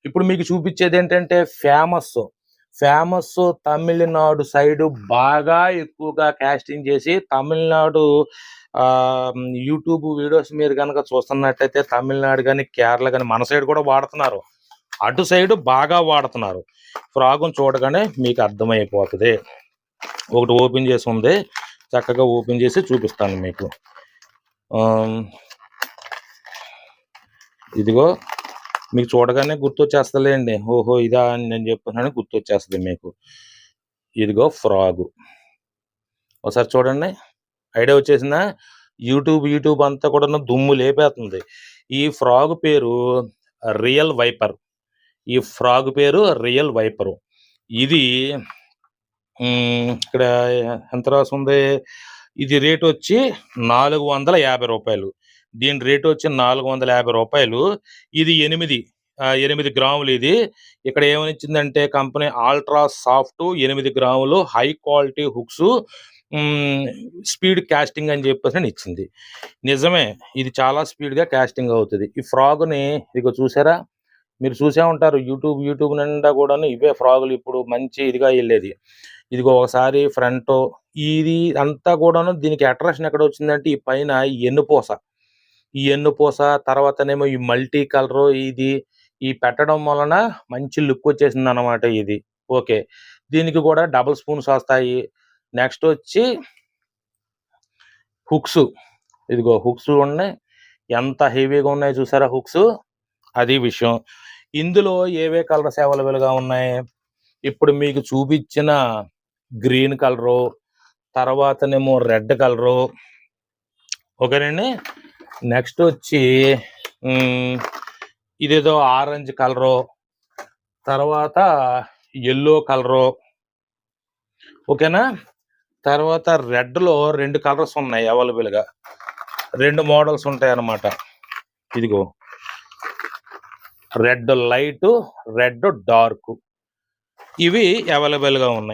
ఇప్పుడు మీకు చూపించేది ఏంటంటే ఫేమస్ తమిళనాడు సైడ్ బాగా ఎక్కువగా కాస్టింగ్ చేసి తమిళనాడు యూట్యూబ్ వీడియోస్ మీరు కనుక చూస్తున్నట్టయితే తమిళనాడు కానీ కేరళ కానీ మన సైడ్ కూడా వాడుతున్నారు, అటు సైడ్ బాగా వాడుతున్నారు. ఫ్రాగును చూడగానే మీకు అర్థమైపోతుంది. ఒకటి ఓపెన్ చేసి ఉంది, చక్కగా ఓపెన్ చేసి చూపిస్తాను మీకు. ఇదిగో మీకు చూడగానే గుర్తొచ్చేస్తలేండి, ఓహో ఇదా అని నేను చెప్పానని గుర్తొచ్చేస్తుంది మీకు. ఇదిగో ఫ్రాగు ఒకసారి చూడండి, ఐడియా వచ్చేసిందా? యూట్యూబ్ అంతా కూడా దుమ్ము లేపేస్తుంది. ఈ ఫ్రాగ్ పేరు రియల్ వైపర్. ఇది ఇక్కడ ఎంత రాసి ఉంది, ఇది రేట్ వచ్చి 450 రూపాయలు. దీని రేట్ వచ్చి 450 రూపాయలు. ఇది 8 గ్రాములు. ఇది ఇక్కడ ఏమని ఇచ్చిందంటే కంపెనీ అల్ట్రా సాఫ్ట్ 8 గ్రాములు high quality hooks, speed casting అని చెప్పేసి ఇచ్చింది. నిజమే, ఇది చాలా స్పీడ్గా కాస్టింగ్ అవుతుంది. ఈ ఫ్రాగ్ని ఇదిగో చూసారా, మీరు చూసే ఉంటారు యూట్యూబ్ నిండా కూడా ఇవే ఫ్రాగులు ఇప్పుడు మంచి ఇదిగా వెళ్ళేది. ఇదిగో ఒకసారి ఫ్రంట్ ఇది అంతా కూడాను. దీనికి అట్రాక్షన్ ఎక్కడ వచ్చిందంటే ఈ పైన ఈ ఎన్నుపూస తర్వాతనేమో ఈ మల్టీ కలర్ ఈ పెట్టడం వలన మంచి లుక్ వచ్చేసింది అన్నమాట ఇది. ఓకే, దీనికి కూడా డబుల్ స్పూన్స్ వస్తాయి. నెక్స్ట్ వచ్చి హుక్స్, ఇదిగో హుక్స్ ఉన్నాయి, ఎంత హెవీగా ఉన్నాయి చూసారా హుక్స్, అది విషయం. ఇందులో ఏవే కలర్స్ అవైలబుల్గా ఉన్నాయి, ఇప్పుడు మీకు చూపించిన గ్రీన్ కలరు, తర్వాతనేమో రెడ్ కలరు, ఓకేనండి. నెక్స్ట్ వచ్చి ఇదేదో ఆరెంజ్ కలరు, తర్వాత ఎల్లో కలరు, ఓకేనా. తర్వాత రెడ్లో 2 కలర్స్ ఉన్నాయి అవైలబుల్గా, 2 మోడల్స్ ఉంటాయి అన్నమాట. ఇదిగో రెడ్ లైట్, రెడ్ డార్క్, ఇవి అవైలబుల్గా ఉన్నాయి.